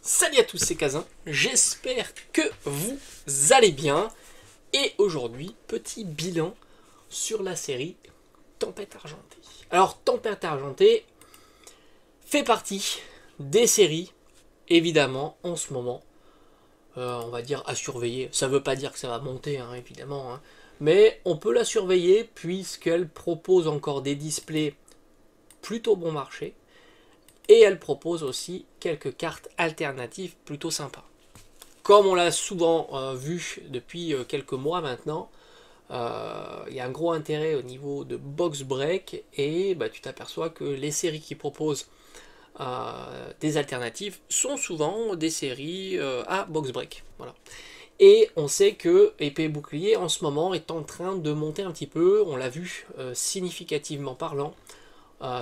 Salut à tous, c'est Kazin, j'espère que vous allez bien. Et aujourd'hui, petit bilan sur la série Tempête Argentée. Alors, Tempête Argentée fait partie des séries, évidemment, en ce moment, on va dire à surveiller. Ça ne veut pas dire que ça va monter, hein, évidemment, hein, mais on peut la surveiller puisqu'elle propose encore des displays plutôt bon marché. Et elle propose aussi quelques cartes alternatives plutôt sympas. Comme on l'a souvent vu depuis quelques mois maintenant, il y a un gros intérêt au niveau de box break et tu t'aperçois que les séries qui proposent des alternatives sont souvent des séries à box break. Voilà. Et on sait que Épée Bouclier en ce moment est en train de monter un petit peu, on l'a vu significativement parlant,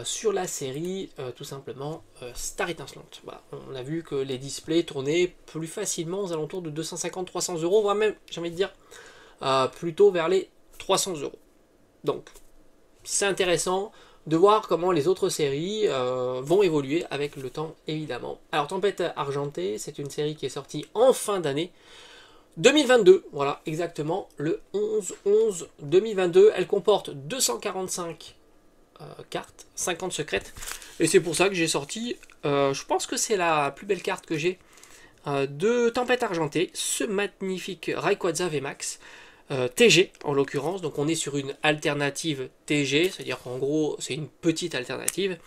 sur la série tout simplement Star Étincelante. Voilà. On a vu que les displays tournaient plus facilement aux alentours de 250-300 euros, voire même, j'ai envie de dire, plutôt vers les 300 euros. Donc, c'est intéressant de voir comment les autres séries vont évoluer avec le temps, évidemment. Alors, Tempête Argentée, c'est une série qui est sortie en fin d'année 2022, voilà, exactement, le 11-11-2022. Elle comporte 245 cartes, 50 secrètes, et c'est pour ça que j'ai sorti, je pense que c'est la plus belle carte que j'ai de Tempête Argentée, ce magnifique Rayquaza VMAX, TG en l'occurrence, donc on est sur une alternative TG, c'est-à-dire qu'en gros c'est une petite alternative,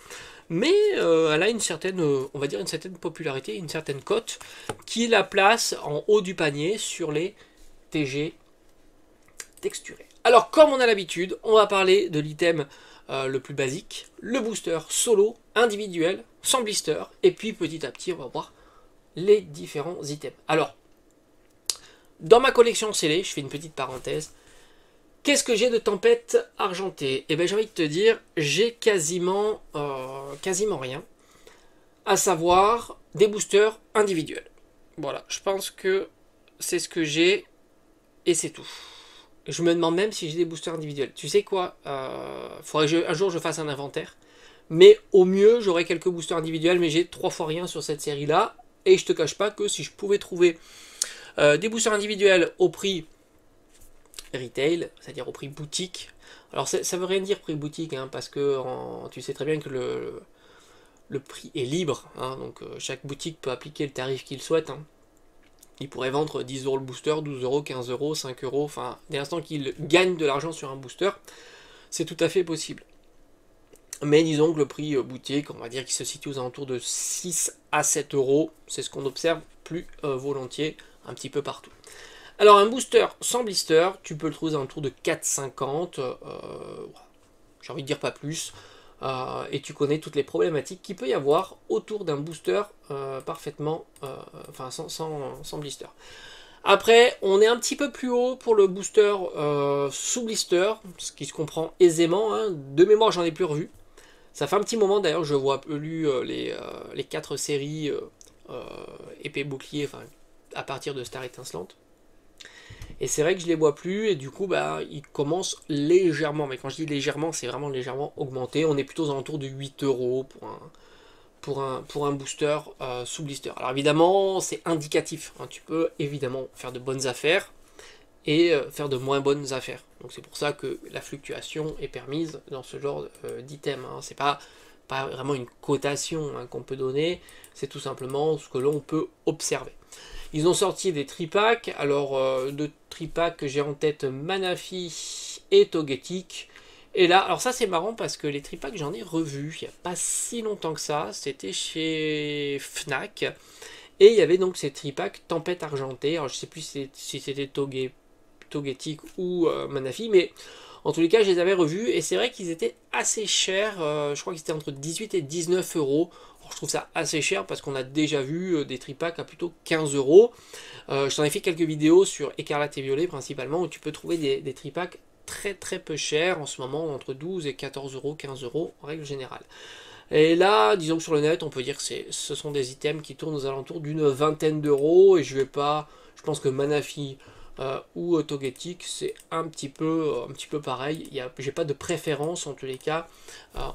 mais elle a une certaine, on va dire une certaine popularité, une certaine cote, qui la place en haut du panier sur les TG texturés. Alors comme on a l'habitude, on va parler de l'item le plus basique, le booster solo, individuel, sans blister, et puis petit à petit on va voir les différents items. Alors, dans ma collection scellée, je fais une petite parenthèse, qu'est-ce que j'ai de Tempête Argentée? Et bien j'ai envie de te dire, j'ai quasiment rien, à savoir des boosters individuels. Voilà, je pense que c'est ce que j'ai, et c'est tout. Je me demande même si j'ai des boosters individuels. Tu sais quoi, faudrait que un jour je fasse un inventaire. Mais au mieux, j'aurai quelques boosters individuels, mais j'ai 3 fois rien sur cette série-là. Et je te cache pas que si je pouvais trouver des boosters individuels au prix retail, c'est-à-dire au prix boutique. Alors ça veut rien dire prix boutique, hein, parce que tu sais très bien que le prix est libre. Hein, donc chaque boutique peut appliquer le tarif qu'il souhaite. Hein. Il pourrait vendre 10 euros le booster, 12 euros, 15 euros, 5 euros, enfin, dès l'instant qu'il gagne de l'argent sur un booster, c'est tout à fait possible. Mais disons que le prix boutique, on va dire qu'il se situe aux alentours de 6 à 7 euros, c'est ce qu'on observe plus volontiers un petit peu partout. Alors un booster sans blister, tu peux le trouver aux alentours de 4,50, j'ai envie de dire pas plus. Et tu connais toutes les problématiques qu'il peut y avoir autour d'un booster parfaitement, enfin sans blister. Après, on est un petit peu plus haut pour le booster sous blister, ce qui se comprend aisément. Hein. De mémoire, j'en ai plus revu. Ça fait un petit moment d'ailleurs, je vois plus les 4 séries épée bouclier, enfin à partir de Star Étincelante. Et c'est vrai que je les vois plus, et du coup, ils commencent légèrement. Mais quand je dis légèrement, c'est vraiment légèrement augmenté. On est plutôt aux alentours de 8 euros pour un booster sous blister. Alors évidemment, c'est indicatif. Hein. Tu peux évidemment faire de bonnes affaires et faire de moins bonnes affaires. Donc c'est pour ça que la fluctuation est permise dans ce genre d'item. Hein. C'est pas vraiment une cotation qu'on peut donner, c'est tout simplement ce que l'on peut observer. Ils ont sorti des tripacks, alors de tripacks que j'ai en tête Manaphy et Togetic. Et là, alors ça c'est marrant parce que les tripacks j'en ai revus il n'y a pas si longtemps que ça, c'était chez Fnac. Et il y avait donc ces tripacks Tempête Argentée, alors je sais plus si c'était Togetic ou Manaphy, mais en tous les cas je les avais revus et c'est vrai qu'ils étaient assez chers, je crois qu'ils étaient entre 18 et 19 euros. Je trouve ça assez cher parce qu'on a déjà vu des tripacks à plutôt 15 euros. Je t'en ai fait quelques vidéos sur Écarlate et Violet principalement où tu peux trouver des tripacks très très peu chers en ce moment, entre 12 et 14 euros, 15 euros en règle générale. Et là, disons que sur le net, on peut dire que ce sont des items qui tournent aux alentours d'une vingtaine d'euros et je pense que Manaphy ou Togetic, c'est un petit peu pareil. J'ai pas de préférence en tous les cas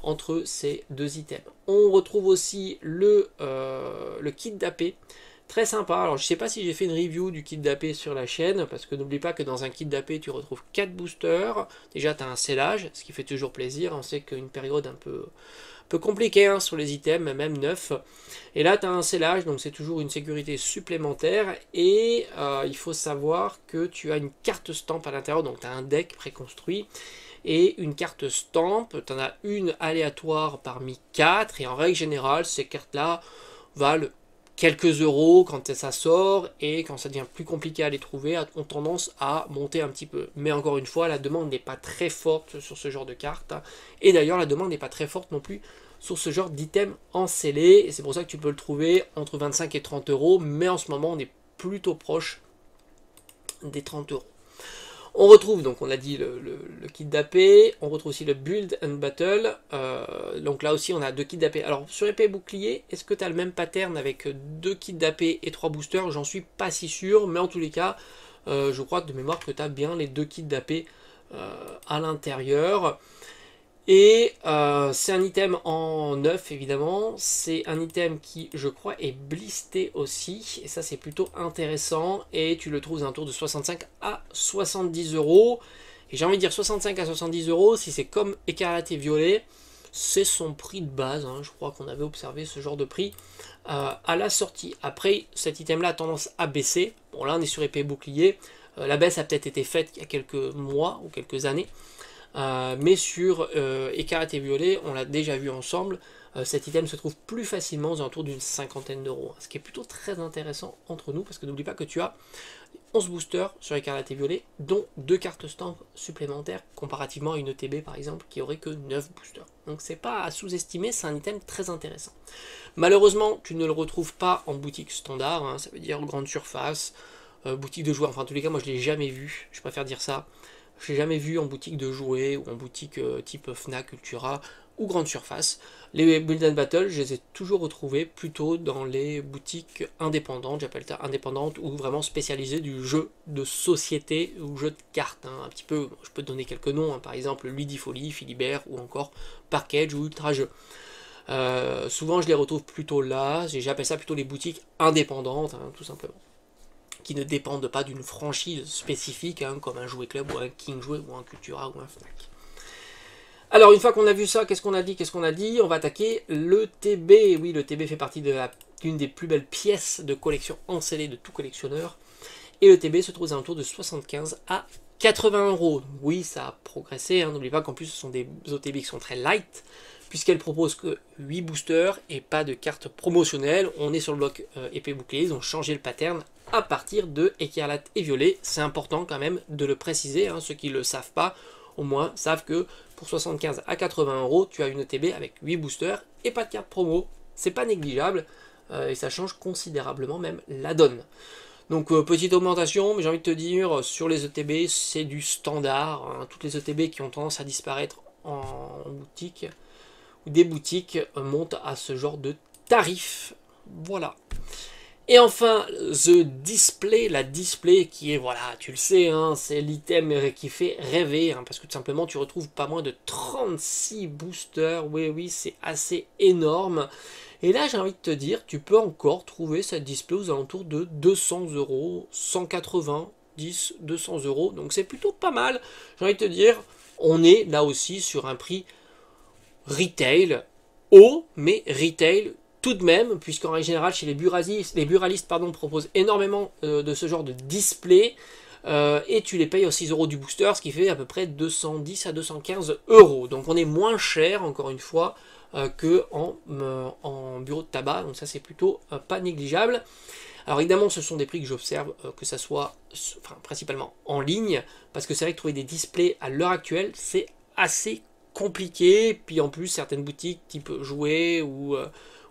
entre ces deux items. On retrouve aussi le kit d'AP Très sympa. Alors je sais pas si j'ai fait une review du kit d'AP sur la chaîne, parce que n'oublie pas que dans un kit d'AP tu retrouves 4 boosters. Déjà tu as un scellage, ce qui fait toujours plaisir. On sait qu'une période un peu compliquée hein, sur les items, même neufs. Et là tu as un scellage, donc c'est toujours une sécurité supplémentaire. Et il faut savoir que tu as une carte stamp à l'intérieur, donc tu as un deck préconstruit. Et une carte stamp, tu en as une aléatoire parmi 4. Et en règle générale, ces cartes-là valent quelques euros quand ça sort, et quand ça devient plus compliqué à les trouver, ont tendance à monter un petit peu. Mais encore une fois, la demande n'est pas très forte sur ce genre de cartes, et d'ailleurs la demande n'est pas très forte non plus sur ce genre d'item en scellé, et c'est pour ça que tu peux le trouver entre 25 et 30 euros, mais en ce moment on est plutôt proche des 30 euros. On retrouve, donc on a dit le kit d'AP, on retrouve aussi le Build and Battle, donc là aussi on a 2 kits d'AP. Alors sur épée et bouclier, est-ce que tu as le même pattern avec 2 kits d'AP et 3 boosters? J'en suis pas si sûr, mais en tous les cas, je crois que de mémoire que tu as bien les 2 kits d'AP à l'intérieur. Et c'est un item en neuf évidemment, c'est un item qui je crois est blisté aussi, et ça c'est plutôt intéressant, et tu le trouves à un tour de 65 à 70 euros, et j'ai envie de dire 65 à 70 euros, si c'est comme écarlate et violet, c'est son prix de base, hein. Je crois qu'on avait observé ce genre de prix à la sortie. Après cet item là a tendance à baisser, bon là on est sur épée et bouclier, la baisse a peut-être été faite il y a quelques mois ou quelques années. Mais sur écarlate et violet, on l'a déjà vu ensemble, cet item se trouve plus facilement aux alentours d'une cinquantaine d'euros, ce qui est plutôt très intéressant entre nous, parce que n'oublie pas que tu as 11 boosters sur écarlate et violet, dont 2 cartes stamp supplémentaires, comparativement à une ETB par exemple, qui aurait que 9 boosters. Donc c'est pas à sous-estimer, c'est un item très intéressant. Malheureusement, tu ne le retrouves pas en boutique standard, hein, ça veut dire grande surface, boutique de joueurs, enfin en tous les cas, moi je l'ai jamais vu, je préfère dire ça. Je l'ai jamais vu en boutique de jouets ou en boutique type Fnac, Cultura ou grande surface. Les Build and Battle, je les ai toujours retrouvés plutôt dans les boutiques indépendantes, j'appelle ça indépendantes, ou vraiment spécialisées du jeu de société ou jeu de cartes. Hein. Un petit peu, je peux te donner quelques noms, hein, par exemple Ludifolie, Philibert ou encore Parkage ou Ultra Jeux. Souvent je les retrouve plutôt là, j'appelle ça plutôt les boutiques indépendantes, hein, tout simplement, qui ne dépendent pas d'une franchise spécifique, hein, comme un Jouet Club ou un King Jouet ou un Cultura ou un Fnac. Alors une fois qu'on a vu ça, qu'est-ce qu'on a dit? On va attaquer le TB. Oui, le TB fait partie d'une des plus belles pièces de collection encellée de tout collectionneur. Et le TB se trouve à un tour de 75 à 80 euros. Oui, ça a progressé, hein. N'oublie pas qu'en plus ce sont des OTB qui sont très light, puisqu'elles proposent que 8 boosters et pas de cartes promotionnelles. On est sur le bloc épée bouclier, ils ont changé le pattern à partir de écarlate et violet. C'est important quand même de le préciser, hein. Ceux qui ne le savent pas, au moins savent que pour 75 à 80 euros, tu as une ETB avec 8 boosters et pas de carte promo. C'est pas négligeable et ça change considérablement même la donne. Donc petite augmentation, mais j'ai envie de te dire, sur les ETB, c'est du standard, hein. Toutes les ETB qui ont tendance à disparaître en boutique ou des boutiques montent à ce genre de tarif. Voilà. Et enfin, la display qui est, voilà, tu le sais, hein, c'est l'item qui fait rêver, hein, parce que tout simplement tu retrouves pas moins de 36 boosters, oui, c'est assez énorme. Et là, j'ai envie de te dire, tu peux encore trouver cette display aux alentours de 200 euros, 190, 200 euros, donc c'est plutôt pas mal. J'ai envie de te dire, on est là aussi sur un prix retail haut, mais retail tout de même, puisqu'en règle générale, chez les buralistes proposent énormément de ce genre de display, et tu les payes aux 6 euros du booster, ce qui fait à peu près 210 à 215 euros. Donc on est moins cher, encore une fois, que en bureau de tabac, donc ça c'est plutôt pas négligeable. Alors évidemment, ce sont des prix que j'observe, que ça soit principalement en ligne, parce que c'est vrai que trouver des displays à l'heure actuelle, c'est assez compliqué. Puis en plus, certaines boutiques type jouets ou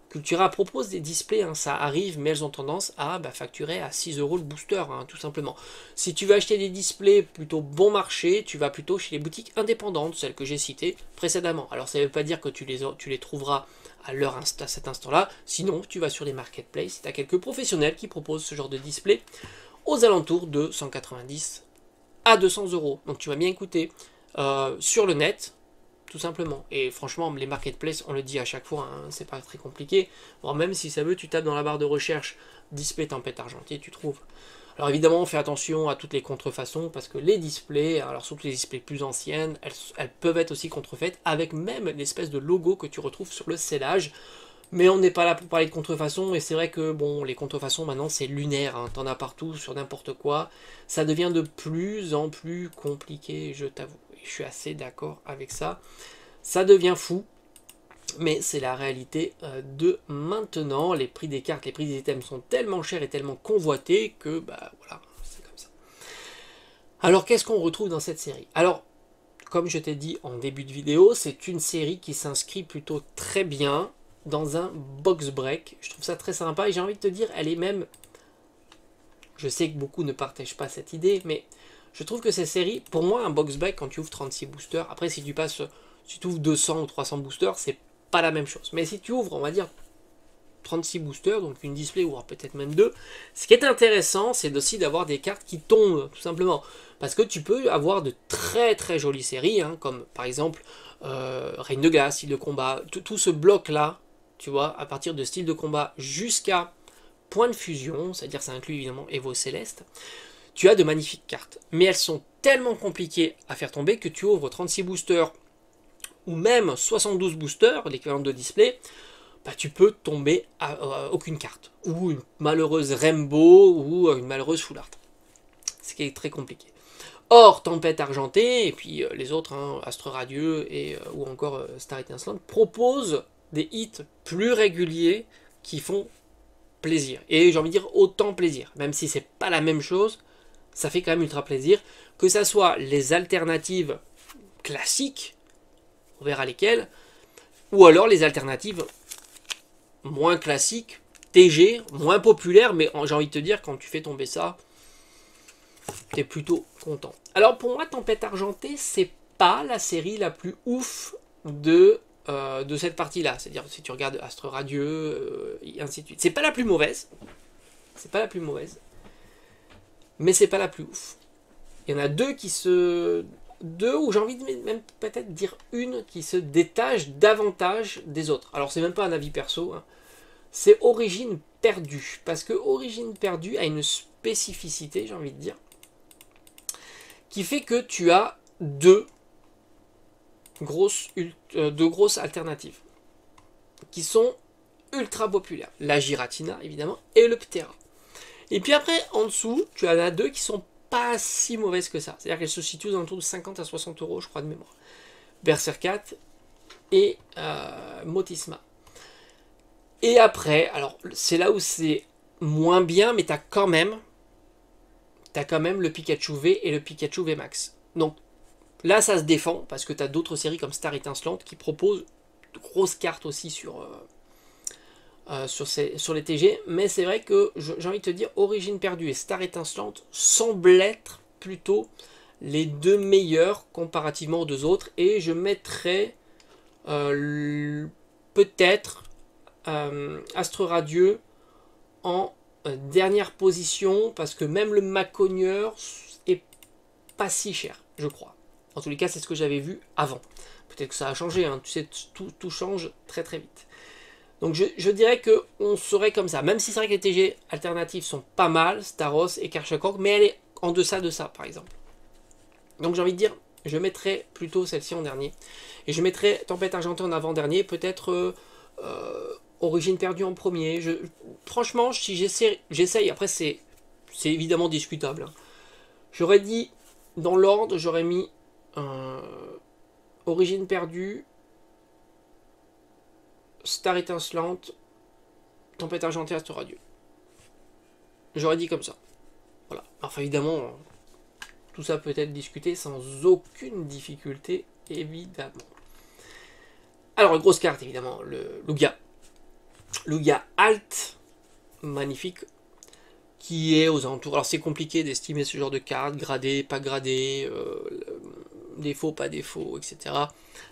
Cultura propose des displays, hein, ça arrive, mais elles ont tendance à facturer à 6 euros le booster, hein, tout simplement. Si tu veux acheter des displays plutôt bon marché, tu vas plutôt chez les boutiques indépendantes, celles que j'ai citées précédemment. Alors ça ne veut pas dire que tu les trouveras à cet instant-là, sinon tu vas sur les marketplaces, tu as quelques professionnels qui proposent ce genre de display aux alentours de 190 à 200 euros. Donc tu vas bien écouter sur le net. tout simplement. Et franchement, les marketplaces, on le dit à chaque fois, hein, c'est pas très compliqué. Bon, même si ça veut, tu tapes dans la barre de recherche display tempête argentée, tu trouves. Alors évidemment, on fait attention à toutes les contrefaçons, parce que les displays, alors surtout les displays plus anciennes, elles peuvent être aussi contrefaites, avec même l'espèce de logo que tu retrouves sur le scellage. Mais on n'est pas là pour parler de contrefaçon, et c'est vrai que bon, les contrefaçons maintenant c'est lunaire, hein, t'en as partout sur n'importe quoi. Ça devient de plus en plus compliqué, je t'avoue. Je suis assez d'accord avec ça. Ça devient fou, mais c'est la réalité de maintenant. Les prix des cartes, les prix des items sont tellement chers et tellement convoités que bah voilà, c'est comme ça. Alors qu'est-ce qu'on retrouve dans cette série? Alors, comme je t'ai dit en début de vidéo, c'est une série qui s'inscrit plutôt très bien dans un box break. Je trouve ça très sympa et j'ai envie de te dire, elle est même... Je sais que beaucoup ne partagent pas cette idée, mais je trouve que cette série, pour moi, un box break, quand tu ouvres 36 boosters, après si tu passes, si tu ouvres 200 ou 300 boosters, c'est pas la même chose. Mais si tu ouvres, on va dire, 36 boosters, donc une display ou peut-être même deux, ce qui est intéressant, c'est aussi d'avoir des cartes qui tombent, tout simplement. Parce que tu peux avoir de très très jolies séries, hein, comme par exemple Reine de Glace, style de combat, tout ce bloc-là, tu vois, à partir de style de combat jusqu'à point de fusion, c'est-à-dire ça inclut évidemment Evo Céleste, tu as de magnifiques cartes. Mais elles sont tellement compliquées à faire tomber que tu ouvres 36 boosters ou même 72 boosters, l'équivalent de display, bah, tu peux tomber à aucune carte. Ou une malheureuse Rainbow ou une malheureuse Full Art. Ce qui est très compliqué. Or, Tempête Argentée, et puis les autres, hein, Astre Radieux et, ou encore Star Étincelante, proposent des hits plus réguliers qui font plaisir. Et j'ai envie de dire autant plaisir. Même si c'est pas la même chose, ça fait quand même ultra plaisir. Que ça soit les alternatives classiques, on verra lesquelles, ou alors les alternatives moins classiques, TG, moins populaires, mais j'ai envie de te dire, quand tu fais tomber ça, t'es plutôt content. Alors pour moi, Tempête Argentée, c'est pas la série la plus ouf de cette partie-là. C'est-à-dire, si tu regardes Astre Radieux, et ainsi de suite. C'est pas la plus mauvaise. C'est pas la plus mauvaise. Mais c'est pas la plus ouf. Il y en a deux qui se... Deux, ou j'ai envie de même peut-être dire une qui se détache davantage des autres. Alors c'est même pas un avis perso, hein. C'est Origine Perdue. Parce que Origine Perdue a une spécificité, j'ai envie de dire, qui fait que tu as deux grosses alternatives qui sont ultra populaires. La Giratina, évidemment, et le Ptera. Et puis après, en dessous, tu en as deux qui sont pas si mauvaises que ça. C'est-à-dire qu'elles se situent dans autour de 50 à 60 euros, je crois, de mémoire. Berserkat et Motisma. Et après, alors c'est là où c'est moins bien, mais tu as quand même le Pikachu V et le Pikachu V Max. Donc là, ça se défend, parce que tu as d'autres séries comme Star Étincelante qui proposent de grosses cartes aussi sur les TG. Mais c'est vrai que j'ai envie de te dire, Origine Perdue et Star Étincelante semblent être plutôt les deux meilleurs comparativement aux deux autres. Et je mettrais peut-être Astre Radieux en dernière position, parce que même le Macogneur est pas si cher, je crois. En tous les cas, c'est ce que j'avais vu avant. Peut-être que ça a changé, hein. Tu sais, tout change très très vite. Donc je dirais qu'on serait comme ça. Même si c'est vrai que les TG alternatives sont pas mal, Staros et Karchakok, mais elle est en deçà de ça, par exemple. Donc j'ai envie de dire, je mettrais plutôt celle-ci en dernier. Et je mettrais Tempête Argentée en avant-dernier, peut-être Origine Perdue en premier. Franchement, si j'essaye, après c'est évidemment discutable, hein. J'aurais dit, dans l'ordre, j'aurais mis Origine Perdue, Star Étincelante, Tempête Argentée, Astre Radieux. J'aurais dit comme ça. Voilà. Enfin, évidemment, tout ça peut être discuté sans aucune difficulté, évidemment. Alors, grosse carte, évidemment, le Lugia. Lugia Alt, magnifique, qui est aux alentours. Alors, c'est compliqué d'estimer ce genre de carte, gradé, pas gradé, défaut, pas défaut, etc.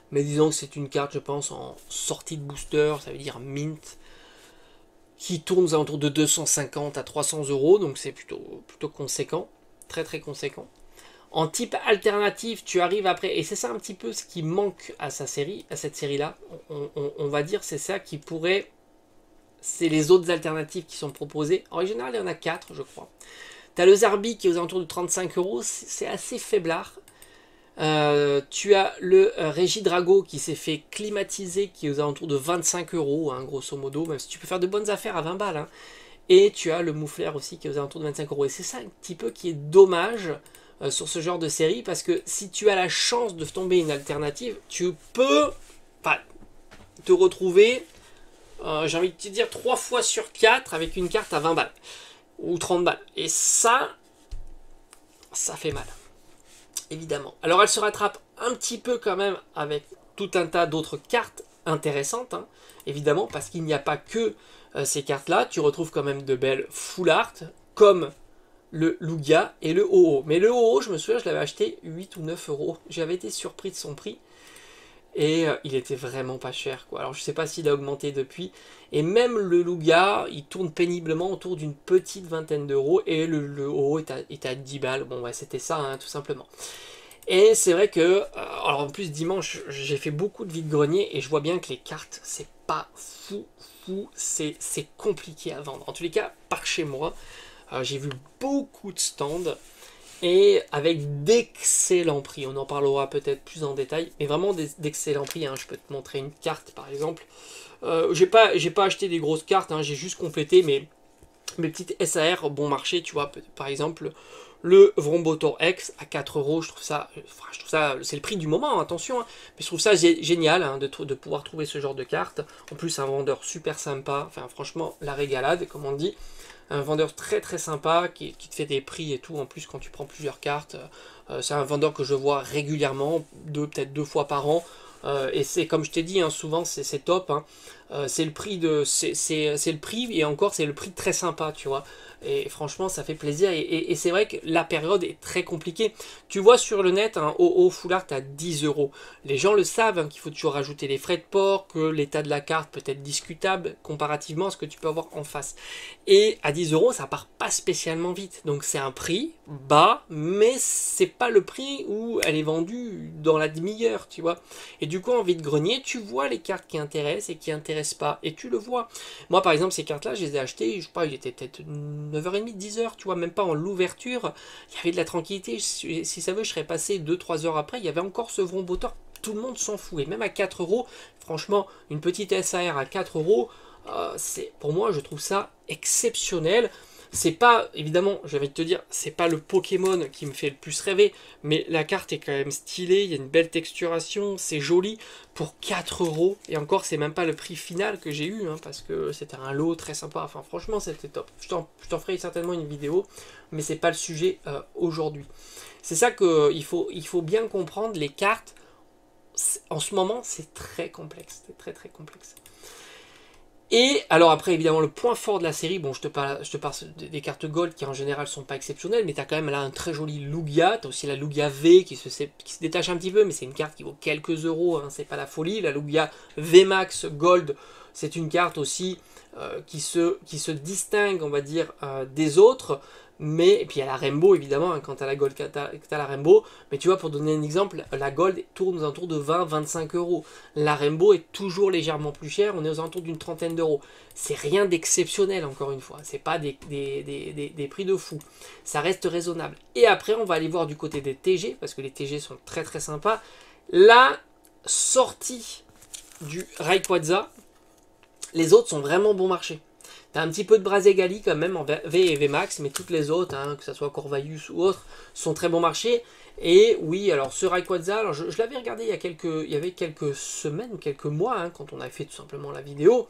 Mais disons que c'est une carte, je pense, en sortie de booster, ça veut dire mint, qui tourne aux alentours de 250 à 300 euros, donc c'est plutôt conséquent, très très conséquent. En type alternatif, tu arrives après, et c'est ça un petit peu ce qui manque à sa série, à cette série-là. On va dire c'est ça qui pourrait... C'est les autres alternatives qui sont proposées. En général, il y en a 4, je crois. Tu as le Zarbi qui est aux alentours de 35 euros, c'est assez faiblard. Tu as le Régie Drago qui s'est fait climatiser, qui est aux alentours de 25 euros, hein, grosso modo, même si tu peux faire de bonnes affaires à 20 balles. Hein. Et tu as le Moufleur aussi qui est aux alentours de 25 euros. Et c'est ça un petit peu qui est dommage sur ce genre de série, parce que si tu as la chance de tomber une alternative, tu peux te retrouver, j'ai envie de te dire, 3 fois sur 4 avec une carte à 20 balles ou 30 balles. Et ça fait mal. Évidemment. Alors elle se rattrape un petit peu quand même avec tout un tas d'autres cartes intéressantes, hein, évidemment, parce qu'il n'y a pas que ces cartes-là. Tu retrouves quand même de belles full art, comme le Lugia et le OO. Mais le OO, je me souviens, je l'avais acheté 8 ou 9 euros. J'avais été surpris de son prix. Et il était vraiment pas cher, quoi. Alors je sais pas s'il a augmenté depuis. Et même le Lugia, il tourne péniblement autour d'une petite vingtaine d'euros. Et le OO est à 10 balles. Bon, ouais, c'était ça, hein, tout simplement. Et c'est vrai que, alors en plus dimanche, j'ai fait beaucoup de vide-grenier. Et je vois bien que les cartes, c'est pas fou. C'est compliqué à vendre. En tous les cas, par chez moi, j'ai vu beaucoup de stands. Et avec d'excellents prix. On en parlera peut-être plus en détail, mais vraiment d'excellents prix. Hein. Je peux te montrer une carte par exemple. J'ai pas acheté des grosses cartes, hein. J'ai juste complété mes petites SAR bon marché, tu vois. Par exemple, le Vrombotor X à 4 euros. Je trouve ça, c'est le prix du moment, hein, attention. Hein. Mais je trouve ça génial, hein, de pouvoir trouver ce genre de carte. En plus, un vendeur super sympa. Enfin, franchement, la régalade, comme on dit. Un vendeur très très sympa qui te fait des prix et tout en plus quand tu prends plusieurs cartes. C'est un vendeur que je vois régulièrement, peut-être 2 fois par an. Et c'est comme je t'ai dit, hein, souvent c'est top. Hein. C'est le prix c'est le prix et encore c'est le prix très sympa, tu vois. Et franchement ça fait plaisir et c'est vrai que la période est très compliquée. Tu vois sur le net, hein, au full art à 10 euros. Les gens le savent, hein, qu'il faut toujours rajouter les frais de port, que l'état de la carte peut être discutable comparativement à ce que tu peux avoir en face. Et à 10 euros ça part pas spécialement vite. Donc c'est un prix bas, mais c'est pas le prix où elle est vendue dans la demi-heure, tu vois. Et du coup en vide-grenier, tu vois les cartes qui intéressent et qui intéressent pas. Et tu le vois. Moi par exemple ces cartes-là, je les ai achetées, je sais pas, il était peut-être 9h30, 10h, tu vois, même pas en l'ouverture, il y avait de la tranquillité. Si ça veut, je serais passé 2-3 heures après, il y avait encore ce Vrombotor, tout le monde s'en fout. Et même à 4 euros, franchement, une petite SAR à 4 euros, pour moi, je trouve ça exceptionnel. C'est pas, évidemment, j'avais de te dire, c'est pas le Pokémon qui me fait le plus rêver, mais la carte est quand même stylée, il y a une belle texturation, c'est joli, pour 4 euros, et encore, c'est même pas le prix final que j'ai eu, hein, parce que c'était un lot très sympa, enfin franchement, c'était top. Je t'en ferai certainement une vidéo, mais c'est pas le sujet aujourd'hui. C'est ça qu'il faut bien comprendre, les cartes, en ce moment, c'est très complexe, c'est très très complexe. Et alors après évidemment le point fort de la série, bon je te parle des cartes gold qui en général sont pas exceptionnelles, mais tu as quand même là un très joli Lugia, tu as aussi la Lugia V qui se détache un petit peu, mais c'est une carte qui vaut quelques euros, hein, c'est pas la folie. La Lugia VMAX Gold, c'est une carte aussi qui se distingue on va dire des autres. Mais, et puis il y a la Rainbow évidemment, hein, quand tu as la Gold, tu as la Rainbow. Mais tu vois, pour donner un exemple, la Gold tourne aux alentours de 20-25 euros. La Rainbow est toujours légèrement plus chère, on est aux alentours d'une trentaine d'euros. C'est rien d'exceptionnel encore une fois, c'est pas des prix de fou. Ça reste raisonnable. Et après, on va aller voir du côté des TG, parce que les TG sont très très sympas. La sortie du Rayquaza, les autres sont vraiment bon marché. T'as un petit peu de Brazegali quand même en V et VMAX, mais toutes les autres, hein, que ce soit Corvaius ou autres, sont très bon marché. Et oui, alors ce Rayquaza, alors je l'avais regardé il y avait quelques semaines, quelques mois, hein, quand on avait fait tout simplement la vidéo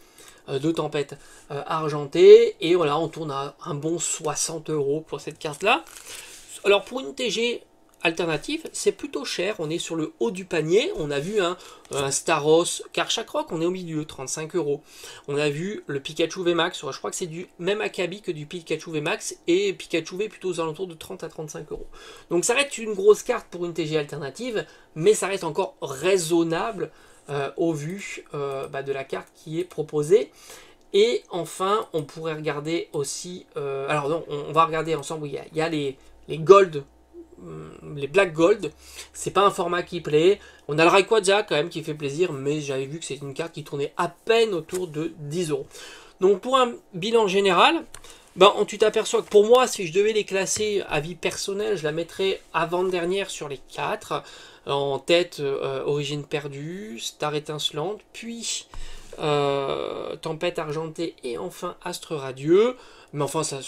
de Tempête argentée. Et voilà, on tourne à un bon 60 euros pour cette carte-là. Alors pour une TG alternative, c'est plutôt cher, on est sur le haut du panier, on a vu un Staros Karchakroc, on est au milieu, 35 euros. On a vu le Pikachu VMAX, je crois que c'est du même acabit que du Pikachu VMAX, et Pikachu V plutôt aux alentours de 30 à 35 euros. Donc ça reste une grosse carte pour une TG alternative, mais ça reste encore raisonnable au vu de la carte qui est proposée. Et enfin, on pourrait regarder aussi, alors non, on va regarder ensemble, il y a les Gold les Black Gold. C'est pas un format qui plaît. On a le Rayquaza quand même qui fait plaisir, mais j'avais vu que c'est une carte qui tournait à peine autour de 10 euros. Donc pour un bilan général, ben, tu t'aperçois que pour moi, si je devais les classer à vie personnelle, je la mettrais avant-dernière sur les 4. En tête, Origine perdue, Star étincelante, puis Tempête argentée et enfin Astre radieux. Mais enfin, ça,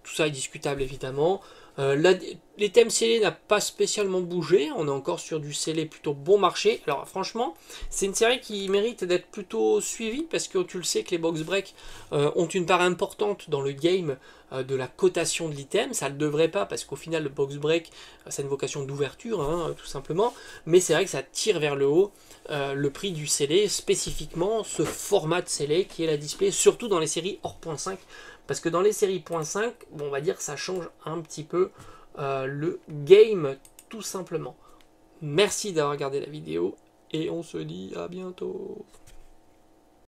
tout ça est discutable évidemment. Les thèmes scellés n'ont pas spécialement bougé, on est encore sur du scellé plutôt bon marché. Alors franchement, c'est une série qui mérite d'être plutôt suivie parce que tu le sais que les box break ont une part importante dans le game de la cotation de l'item. Ça ne le devrait pas parce qu'au final le box break ça a une vocation d'ouverture hein, tout simplement, mais c'est vrai que ça tire vers le haut le prix du scellé, spécifiquement ce format de scellé qui est la display, surtout dans les séries hors point .5. Parce que dans les séries .5, bon, on va dire que ça change un petit peu le game, tout simplement. Merci d'avoir regardé la vidéo, et on se dit à bientôt.